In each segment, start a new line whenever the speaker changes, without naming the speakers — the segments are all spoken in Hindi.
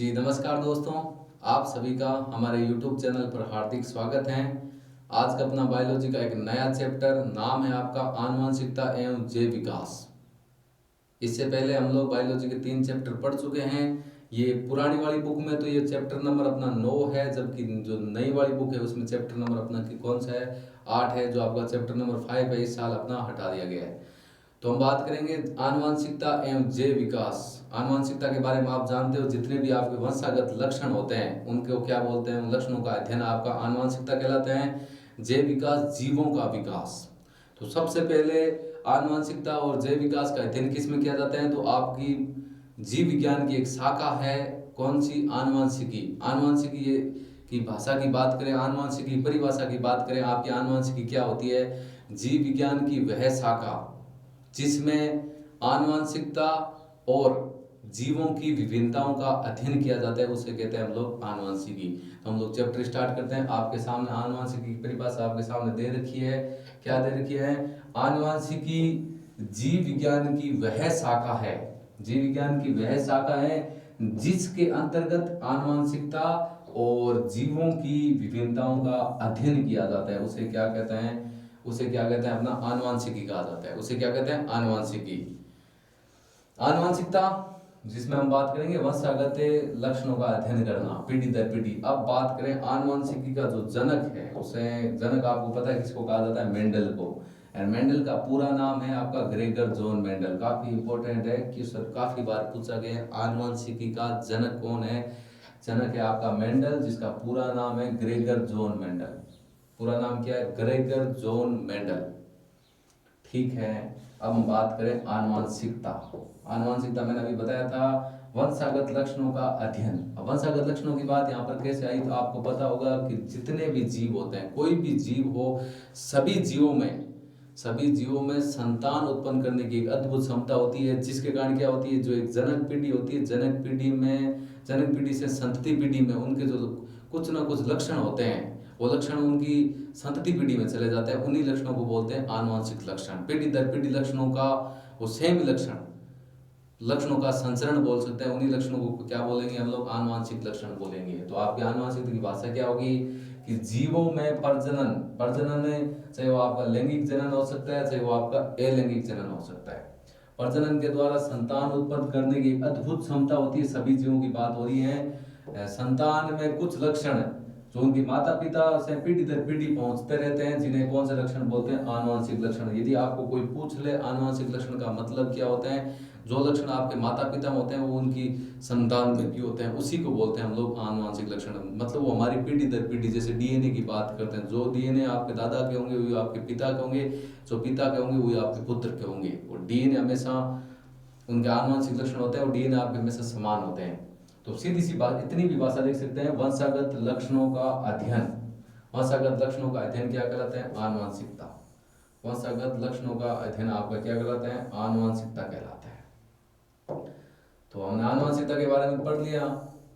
जी नमस्कार दोस्तों, आप सभी का हमारे YouTube चैनल पर हार्दिक स्वागत है। आज का अपना बायोलॉजी का एक नया चैप्टर, नाम है आपका आनुवंशिकता एवं जैव विकास। इससे पहले हम लोग बायोलॉजी के 3 चैप्टर पढ़ चुके हैं। ये पुरानी वाली बुक में तो ये चैप्टर नंबर अपना 9 है, जबकि जो नई वाली बुक है उसमें चैप्टर नंबर अपना कौन सा है, 8 है, जो आपका चैप्टर नंबर 5 है, इस साल अपना हटा दिया गया है। तो हम बात करेंगे आनुवंशिकता एवं जैव विकास। आनुवंशिकता के बारे में आप जानते हो, जितने भी आपके वंशागत लक्षण होते हैं उनको क्या बोलते हैं, उन लक्षणों का अध्ययन आपका आनुवंशिकता कहलाते हैं। जैव विकास जीवों का विकास। तो सबसे पहले आनुवंशिकता और जैव विकास का अध्ययन किस में किया जाता है, तो आपकी जीव विज्ञान की एक शाखा है, कौन सी, आनुवंशिकी। आनुवंशिकी ये की भाषा की बात करें, आनुवंशिकी परिभाषा की बात करें, आपकी आनुवंशिकी क्या होती है, जीव विज्ञान की वह शाखा जिसमें आनुवंशिकता और जीवों की विभिन्नताओं का अध्ययन किया जाता है, उसे कहते हैं हम लोग आनुवंशिकी। तो हम लोग चैप्टर स्टार्ट करते हैं। आपके सामने आनुवंशिकी की परिभाषा आपके सामने दे रखी है। क्या दे रखी है? आनुवंशिकी जीव विज्ञान की वह शाखा है, जीव विज्ञान की वह शाखा है जिसके अंतर्गत आनुवंशिकता और जीवों की विभिन्नताओं का अध्ययन किया जाता है। उसे क्या कहते हैं? उसे क्या कहते हैं? अपना आनुवंशिकी कहा जाता है। उसे क्या कहते हैं? आनुवंशिकी। आनुवंशिकता जिसमें हम बात करेंगे वंशागत लक्षणों का अध्ययन करना पीढ़ी दर पीढ़ी। अब बात करें आनुवंशिकी का जो जनक है, उसे जनक आपको पता है किसको कहा जाता है? मेंडल को। एंड मेंडल का पूरा नाम है आपका ग्रेगर जॉन मेंडल। काफी इंपॉर्टेंट है कि सर काफी बार पूछा गया है आनुवंशिकी का जनक कौन है। जनक है आपका मेंडल, जिसका पूरा नाम है ग्रेगर जॉन मेंडल। पूरा नाम क्या है? Gregor John Mendel. ठीक है, अब हम बात करें आनुवंशिकता। आनुवंशिकता मैंने अभी बताया था वंशागत लक्षणों का अध्ययन। अब वंशागत लक्षणों की बात यहाँ पर कैसे आई, तो आपको पता होगा कि जितने भी जीव होते हैं, कोई भी जीव हो, सभी जीवों में संतान उत्पन्न करने की एक अद्भुत क्षमता होती है, जिसके कारण क्या होती है, जो एक जनक पीढ़ी होती है, जनक पीढ़ी से संतति पीढ़ी में उनके जो कुछ ना कुछ लक्षण होते हैं, वो लक्षण उनकी संतति पीढ़ी में चले जाते हैं। उन्हीं लक्षणों को बोलते हैं आनुवंशिक लक्षण। पीढ़ी दर पीढ़ी लक्षणों का वो सेम लक्षणों का संचरण बोल सकते हैं। उन्हीं लक्षणों को क्या बोलेंगे हम लोग? आनुवंशिक लक्षण बोलेंगे। तो आपकी आनुवंशिकता की भाषा क्या होगी कि जीवों में प्रजनन चाहे वो आपका लैंगिक जनन हो सकता है, चाहे वो आपका अलैंगिक जनन हो सकता है। प्रजनन के द्वारा संतान उत्पन्न करने की अद्भुत क्षमता होती है। सभी जीवों की बात हो रही है। संतान में कुछ लक्षण जो उनके माता पिता से पीढ़ी दर पीढ़ी पहुंचते रहते हैं, जिन्हें कौन से लक्षण बोलते हैं? आनुवंशिक लक्षण। यदि आपको कोई पूछ ले आनुवंशिक लक्षण का मतलब क्या होता है, जो लक्षण आपके माता पिता में होते हैं वो उनकी संतान में भी होते हैं, उसी को बोलते हैं हम लोग आनुवंशिक लक्षण। मतलब वो हमारी पीढ़ी दर पीढ़ी, जैसे डीएनए की बात करते हैं, जो डीएनए आपके दादा के होंगे वही आपके पिता के होंगे, जो पिता के होंगे वही आपके पुत्र के होंगे। और डीएनए हमेशा उनके आनुवंशिक लक्षण होते हैं और डीएनए आपके हमेशा समान होते हैं। तो सीधी सी बात, इतनी भी भाषा देख सकते हैं, वंशागत लक्षणों का अध्ययन। वंशागत लक्षणों का अध्ययन क्या कहलाता है? आनुवंशिकता। वंशागत लक्षणों का अध्ययन आपका क्या कहलाता है? आनुवंशिकता कहलाता है। तो हमने आनुवंशिकता के बारे में पढ़ लिया।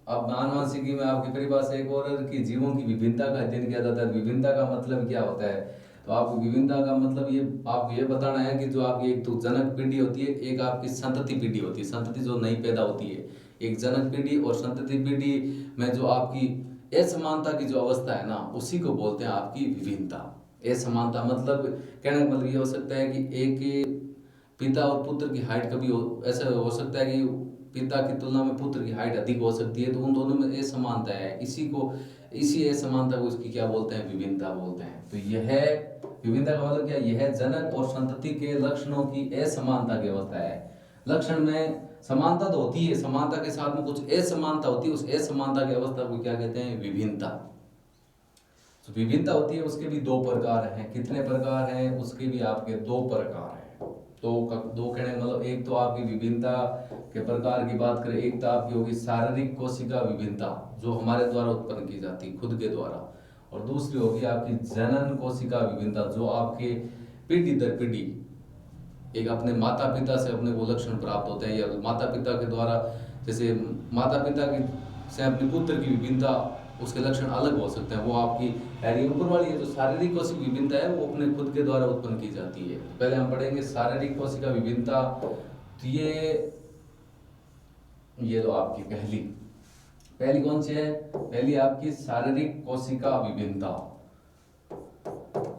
अब आनुवंशिकी में आपकी परिभाषा एक और है कि जीवों की विभिन्नता का अध्ययन किया जाता है। विभिन्नता का मतलब क्या होता है, तो आपको विभिन्नता का मतलब ये आपको ये बताना है कि जो आपकी एक तो जनक पीढ़ी होती है, एक आपकी संतति पीढ़ी होती है। संतति जो नई पैदा होती है, एक जनक पीढ़ी और संतति पीढ़ी में जो आपकी असमानता की जो अवस्था है ना, उसी को बोलते हैं आपकी विभिन्नता। असमानता मतलब कहने का मतलब ये हो सकता है कि एक पिता और पुत्र की हाइट कभी ऐसा हो सकता है कि पिता की तुलना में पुत्र की हाइट अधिक हो सकती है, तो उन दोनों में असमानता है। इसी असमानता को इसकी क्या बोलते हैं? विभिन्नता बोलते हैं। तो यह विभिन्नता का मतलब क्या? यह जनक और संतति के लक्षणों की असमानता की अवस्था है। लक्षण में समानता तो होती है, समानता के साथ में कुछ असमानता होती है, उस असमानता की अवस्था को क्या कहते हैं? विभिन्नता। तो विभिन्नता होती है, उसके भी 2 प्रकार हैं। कितने प्रकार हैं? उसके भी आपके 2 प्रकार हैं। दो कहने मतलब एक तो आपकी विभिन्नता के प्रकार की बात करें, एक तो आपकी होगी शारीरिक कोशिका विभिन्नता, जो हमारे द्वारा उत्पन्न की जाती है खुद के द्वारा, और दूसरी होगी आपकी जनन कोशिका विभिन्नता, जो आपके पीढ़ी दर पीढ़ी एक अपने माता पिता से अपने वो लक्षण प्राप्त होते हैं, या माता पिता के द्वारा, जैसे माता पिता की से अपने पुत्र की विभिन्नता, उसके लक्षण अलग हो सकते हैं। वो आपकी ऊपर वाली है जो शारीरिक कोशिका विभिन्नता है, वो अपने खुद के द्वारा उत्पन्न की जाती है। तो पहले हम पढ़ेंगे शारीरिक कोशिका विभिन्नता। तो ये तो आपकी पहली पहली कौन सी है? पहली आपकी शारीरिक कोशिका विभिन्नता।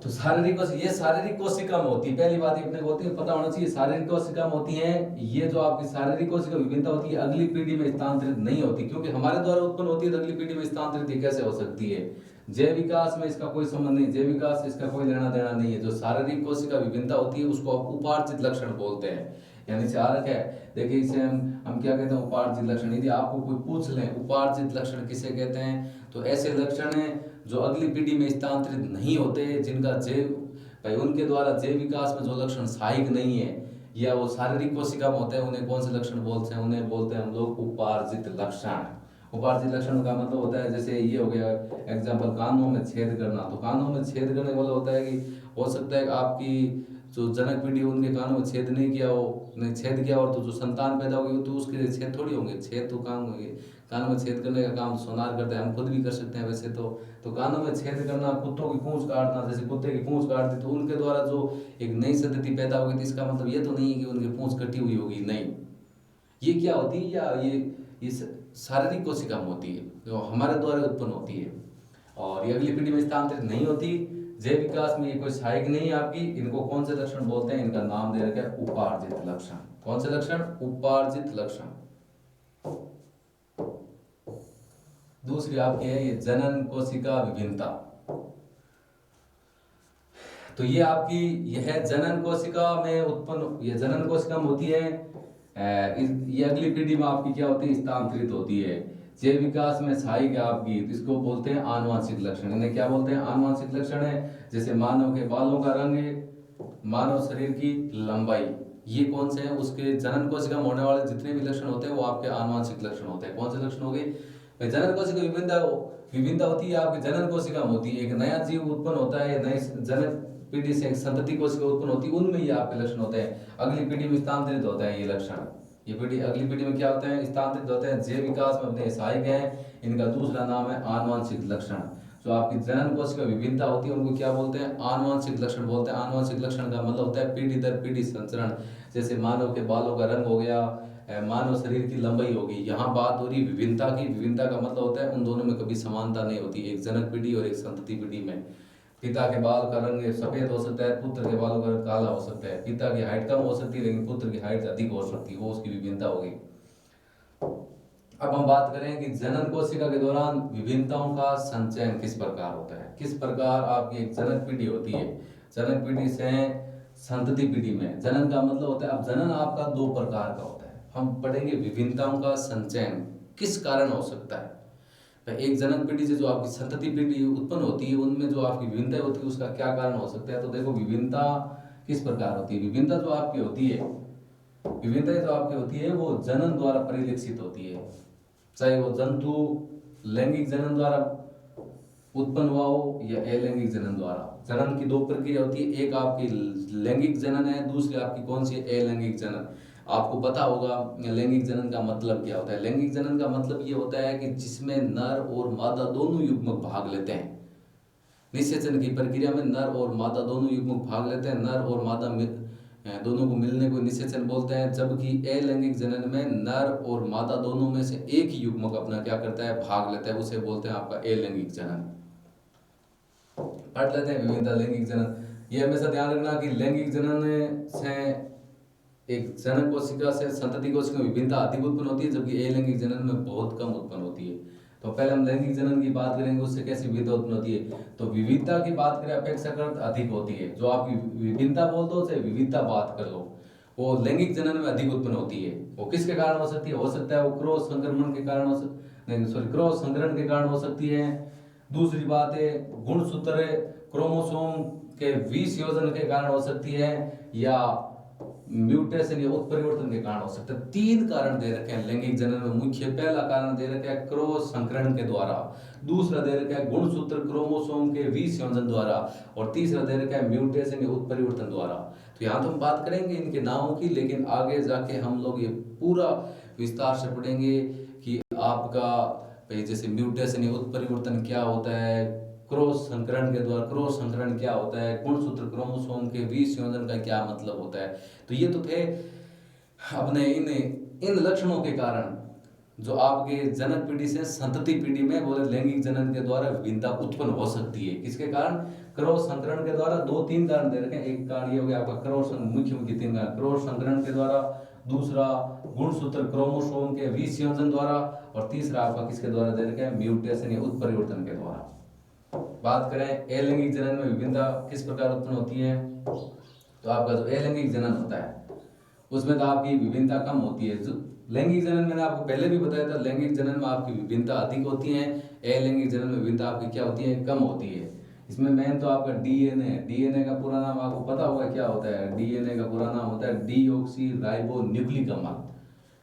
तो शारीरिक ये शारीरिक कोशिका में होती है, पहली बात अपने को होती है पता होना चाहिए, शारीरिक कोशिका में होती है। ये जो आपकी शारीरिक कोशिका विभिन्नता होती है अगली पीढ़ी में स्थानांतरित नहीं होती, क्योंकि हमारे द्वारा उत्पन्न होती है तो अगली पीढ़ी में स्थानांतरित कैसे हो सकती है? जैव विकास में इसका कोई संबंध नहीं, जैव विकास से इसका कोई लेना देना नहीं है। जो शारीरिक कोशिका विभिन्नता होती है उसको आप उपार्जित लक्षण बोलते हैं। यानी से आरक है, देखिए इसे हम क्या कहते हैं? उपार्जित लक्षण। यदि आपको कोई पूछ ले उपार्जित लक्षण किसे कहते हैं, तो ऐसे लक्षण हैं जो अगली पीढ़ी में स्थानांतरित नहीं होते, जिनका जैव भाई उनके द्वारा जैव विकास में जो लक्षण सहायक नहीं है या वो शारीरिक कोशिका में होते हैं, उन्हें कौन से लक्षण बोलते हैं? उन्हें बोलते हैं हम लोग उपार्जित लक्षण। उपार्जित लक्षण का मतलब होता है, जैसे ये हो गया एग्जाम्पल, कानों में छेद करना। तो कानों में छेद करने वाला होता है कि हो सकता है आपकी जो जनक पीढ़ी उनके कानों में छेद नहीं किया हो, नहीं छेद किया और तो जो संतान पैदा होगी तो उसके छेद थोड़ी होंगे, छेद तो काम होंगे। कानों में छेद करने का काम सोनार करते हैं, हम खुद भी कर सकते हैं वैसे तो कानों में छेद करना, कुत्तों की पूंछ काटना, जैसे कुत्ते की पूंछ काट दी तो उनके द्वारा जो एक नई संतति पैदा होगी, तो इसका मतलब ये तो नहीं है कि उनकी पूंछ कटी हुई होगी, नहीं। ये क्या होती है? या ये शारीरिक कोशिका में होती है जो हमारे द्वारा उत्पन्न होती है और ये अगली पीढ़ी में स्थानांतरित नहीं होती। जैव विकास में ये कोई सहायक नहीं है आपकी। इनको कौन से लक्षण बोलते हैं? इनका नाम दे रखा है उपार्जित लक्षण। कौन से लक्षण? उपार्जित लक्षण। दूसरी आपकी है ये जनन कोशिका विभिन्नता। तो ये आपकी यह जनन कोशिका में उत्पन्न, ये जनन कोशिका में होती है। ये अगली पीढ़ी में आपकी क्या होती है? स्थानांतरित होती है। जैव विकास में सहायक है आपकी, इसको बोलते हैं आनुवंशिक लक्षण। इन्हें क्या बोलते हैं? आनुवंशिक लक्षण है। जैसे मानव के बालों का रंग, मानव शरीर की लंबाई, ये कौन से हैं? उसके जनन कोशिका में होने वाले जितने भी लक्षण होते हैं वो आपके आनुवंशिक लक्षण होते हैं। कौन से लक्षण हो गए? जनन कोशिका विभिन्नता होती है आपके जनन कोशिका में होती है। एक नया जीव उत्पन्न होता है, नई जनक पीढ़ी से एक संतति कोशिका उत्पन्न होती है, उनमें ये आपके लक्षण होते हैं। अगली पीढ़ी में स्थानांतरित होते हैं ये लक्षण। ये पीढ़ी अगली पीढ़ी में क्या होते हैं? स्थानांतरित होते हैं। जैव विकास में अपने सहायक हैं। इनका दूसरा नाम है आनुवंशिक लक्षण। जो आपकी जनन कोशिका विभिन्नता होती है उनको क्या बोलते हैं? आनुवंशिक लक्षण बोलते हैं। आनुवंशिक लक्षण का मतलब होता है पीढ़ी दर पीढ़ी संचरण। जैसे मानव के बालों का रंग हो गया, मानव शरीर की लंबाई होगी। यहाँ बात हो रही विभिन्नता की। विभिन्नता का मतलब होता है उन दोनों में कभी समानता नहीं होती, एक जनक पीढ़ी और एक संतति पीढ़ी में। पिता के बाल का रंग सफेद हो सकता है, पुत्र के बालों का रंग काला हो सकता है। पिता की हाइट कम हो सकती है लेकिन पुत्र की हाइट अधिक हो सकती है, वो उसकी विभिन्नता होगी। अब हम बात करें कि जनन कोशिका के दौरान विभिन्नताओं का संचयन किस प्रकार होता है। किस प्रकार आपकी एक जनक पीढ़ी होती है, जनक पीढ़ी से संतति पीढ़ी में। जनन का मतलब होता है, अब जनन आपका दो प्रकार का होता है। हम पढ़ेंगे विभिन्नताओं का संचयन किस कारण हो सकता है। एक जनक पीढ़ी से जो आपकी संतति पीढ़ी उत्पन्न होती है उनमें जो आपकी विभिन्नता होती है उसका क्या कारण हो सकता है। तो देखो विभिन्नता किस प्रकार होती है। विभिन्नता जो आपकी होती है, विभिन्नता जो आपकी होती है वो जनन द्वारा परिलक्षित होती है। चाहे वो जंतु लैंगिक जनन द्वारा उत्पन्न हुआ हो या अलैंगिक जनन द्वारा। जनन की दो प्रक्रिया होती है, एक आपकी लैंगिक जनन है, दूसरी आपकी कौन सी? अलैंगिक जनन। आपको पता होगा लैंगिक जनन का मतलब क्या होता है। लैंगिक जनन का मतलब ये होता है कि जिसमें नर और मादा दोनों युग्मक भाग लेते हैं। निषेचन की प्रक्रिया में नर और मादा दोनों युग्मक भाग लेते हैं। नर और मादा दोनों को मिलने को निषेचन बोलते हैं। जबकि अलैंगिक जनन में नर और मादा दोनों में से एक ही युग्मक अपना क्या करता है? भाग लेता है, उसे बोलते हैं आपका अलैंगिक जनन। पढ़ लेते हैं विभिन्नता लैंगिक जनन। ये हमेशा ध्यान रखना कि लैंगिक जनन से एक जनक कोशिका से संतति कोशिका में विभिन्नता अधिक उत्पन्न होती है, जबकि अलैंगिक जनन में बहुत कम उत्पन्न होती है। तो पहले हम लैंगिक जनन की बात करेंगे, उससे कैसी विविधता उत्पन्न होती है। तो विविधता की बात करें अपेक्षाकृत अधिक होती है। जो आपकी विभिन्नता बोल दो चाहे विविधता बात कर लो, वो लैंगिक जनन में अधिक उत्पन्न होती है। वो किसके कारण हो सकती है? हो सकता है वो क्रॉस संक्रमण के कारण हो क्रॉस संकरण के कारण हो सकती है। दूसरी बात है गुणसूत्र क्रोमोसोम के विसंयोजन के कारण हो सकती है, या म्यूटेशन या उत्परिवर्तन के कारण हो सकता है। तीन कारण दे रखे हैं लैंगिक जनन में मुख्य। पहला कारण दे रखा है क्रॉस संकरण के द्वारा, दूसरा दे रखा है गुणसूत्र क्रोमोसोम के विसंयोजन द्वारा, और तीसरा दे रखा है म्यूटेशन या उत्परिवर्तन द्वारा। तो यहाँ तो हम बात करेंगे इनके नामों की, लेकिन आगे जाके हम लोग ये पूरा विस्तार से पढ़ेंगे कि आपका जैसे म्यूटेशन या उत्परिवर्तन क्या होता है, क्रॉस संकरण के द्वारा क्रॉस संकरण क्या होता है, गुणसूत्र क्रोमोसोम के विसंयोजन का क्या मतलब होता है। तो ये तो थे अपने इन लक्षणों के कारण जो आपके जनक पीढ़ी से संतति पीढ़ी में बोले लैंगिक जनन के द्वारा विभिन्नता उत्पन्न हो सकती है। किसके कारण? क्रॉस संकरण के द्वारा। 2-3 कारण दे रखे हैं। एक कारण ये हो गया आपका क्रॉस, मुख्य 3 कारण, क्रॉस संकरण के द्वारा, दूसरा गुणसूत्र क्रोमोसोम के विसंयोजन द्वारा, और तीसरा आपका किसके द्वारा दे रखे हैं? म्यूटेशन या उत्परिवर्तन के द्वारा। बात करें अलैंगिक जनन में विभिन्नता किस प्रकार उत्पन्न होती है, तो आपका जो अलैंगिक जनन होता है उसमें तो आपकी विभिन्नता कम होती है। जो लैंगिक जनन मैंने आपको पहले भी बताया था, लैंगिक जनन में आपकी विभिन्नता अधिक होती है, अलैंगिक जनन में विभिन्नता आपकी क्या होती है? कम होती है। इसमें मेन तो आपका डीएनए, डीएनए का पूरा नाम आपको पता होगा क्या होता है? डीएनए का पूरा नाम होता है डीऑक्सी राइबो न्यूक्लिक अम्ल।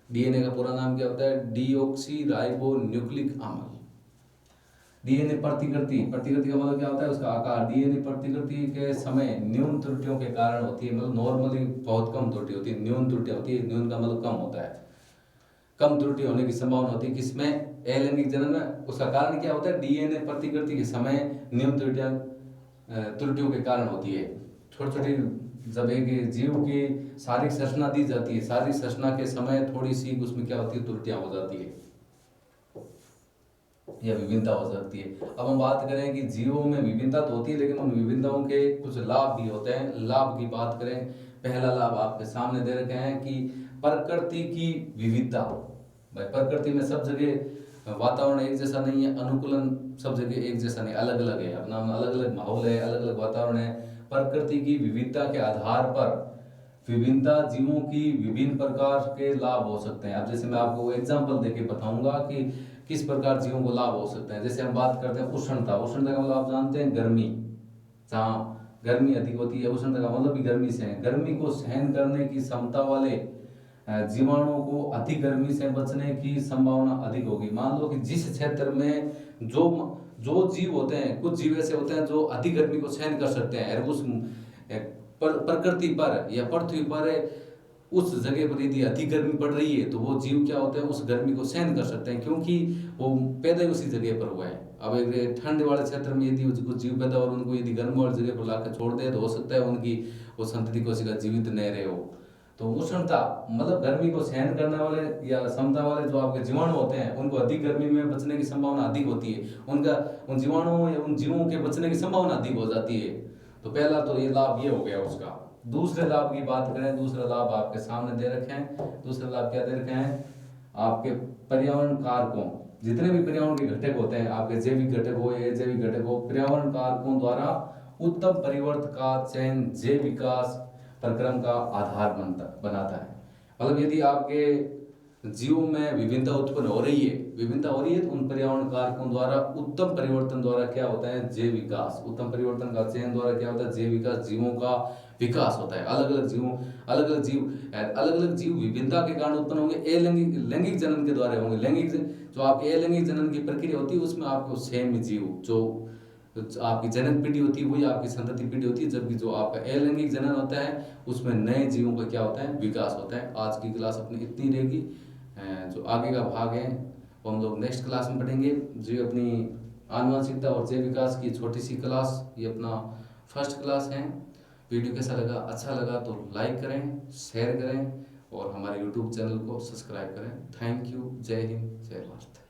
डीएनए का पूरा नाम क्या होता है? डीऑक्सी राइबो न्यूक्लिक अम्ल। डीएनए प्रतिकृति, प्रतिकृति का मतलब क्या होता है? उसका आकार। डीएनए प्रतिकृति के समय न्यून त्रुटियों के कारण होती है, मतलब नॉर्मली बहुत कम त्रुटि होती है, न्यून त्रुटि होती है। न्यून का मतलब कम होता है, कम त्रुटि होने की संभावना होती है। किसमें? अलैंगिक जनन में। उसका कारण क्या होता है? डीएनए प्रतिकृति के समय न्यून त्रुटियों के कारण होती है। छोटी छोटी जब एक जीव की शारीरिक संरचना दी जाती है, शारीरिक संरचना के समय थोड़ी सी उसमें क्या होती है? त्रुटियां हो जाती है या विभिन्नता हो सकती है। अब हम बात करें कि जीवों में विभिन्नता तो होती है, लेकिन उन विभिन्नताओं के कुछ लाभ भी होते हैं। लाभ की बात करें, पहला लाभ आपके सामने दे रखे हैं कि प्रकृति की विविधता। भाई प्रकृति में सब जगह वातावरण एक जैसा नहीं है, अनुकूलन सब जगह एक जैसा नहीं, अलग अलग है, अपना अलग अलग माहौल है, अलग अलग वातावरण है। प्रकृति की विविधता के आधार पर विभिन्नता जीवों की विभिन्न प्रकार के लाभ हो सकते हैं। अब जैसे मैं आपको एग्जांपल देके बताऊंगा कि किस प्रकार जीवों को लाभ हो सकते हैं। जैसे हम बात करते हैं उष्णता, उष्णता का मतलब आप जानते हैं गर्मी, जहाँ गर्मी अधिक होती है, उष्णता का मतलब भी गर्मी से है। गर्मी को सहन करने की क्षमता वाले जीवाणुओं को अधिक गर्मी से बचने की संभावना अधिक होगी। मान लो कि जिस क्षेत्र में जो जो जीव होते हैं, कुछ जीव ऐसे होते हैं जो अधिक गर्मी को सहन कर सकते हैं, और उस प्रकृति पर या पृथ्वी पर उस जगह पर यदि अधिक गर्मी पड़ रही है तो वो जीव क्या होते हैं? उस गर्मी को सहन कर सकते हैं, क्योंकि वो पैदा ही उसी जगह पर हुआ है। अब एक ठंड वाले क्षेत्र में यदि कुछ जीव पैदा और उनको यदि गर्म वाली जगह पर लाकर छोड़ दे तो हो सकता है उनकी वो संतति कोशिका जीवित न रहे हो। तो उष्णता मतलब गर्मी को सहन करने वाले या क्षमता वाले जो आपके जीवाणु होते हैं, उनको अधिक गर्मी में बचने की संभावना अधिक होती है, उनका उन जीवाणुओं या उन जीवों के बचने की संभावना अधिक हो जाती है। तो पहला तो ये लाभ ये हो गया उसका। दूसरे लाभ की बात करें, दूसरा लाभ आपके सामने दे रखे हैं। दूसरा लाभ क्या दे रखे हैं? आपके पर्यावरण कारकों, जितने भी पर्यावरण के घटक होते हैं, आपके जैविक घटक हो या जैविक घटक हो, पर्यावरण कारकों द्वारा उत्तम परिवर्तन का चयन जैव विकास प्रक्रम का आधार बनाता है। मतलब यदि आपके जीवों में विभिन्नता उत्पन्न हो रही है, विभिन्नता हो रही है, तो उन पर्यावरण कारकों द्वारा उत्तम परिवर्तन द्वारा क्या होता है? जैव विकास। उत्तम परिवर्तन का चयन द्वारा क्या होता है? जैव विकास, जीवों का विकास होता है। अलग अलग जीव विभिन्नता के कारण उत्पन्न होंगे। लैंगिक जनन के द्वारा होंगे। जो आपके अलैंगिक जनन की प्रक्रिया होती है उसमें आपको सेम जीव जो आपकी जनक पीढ़ी होती है वही आपकी संतति पीढ़ी होती है, जबकि जो आपका अलैंगिक जनन होता है उसमें नए जीवों का क्या होता है? विकास होता है। आज की क्लास अपनी इतनी रहेगी। जो आगे का भाग है वो हम लोग नेक्स्ट क्लास में पढ़ेंगे। जो अपनी आनुवंशिकता और जैव विकास की छोटी सी क्लास, ये अपना फर्स्ट क्लास है। वीडियो कैसा लगा? अच्छा लगा तो लाइक करें, शेयर करें और हमारे यूट्यूब चैनल को सब्सक्राइब करें। Thank you. जय हिंद, जय भारत।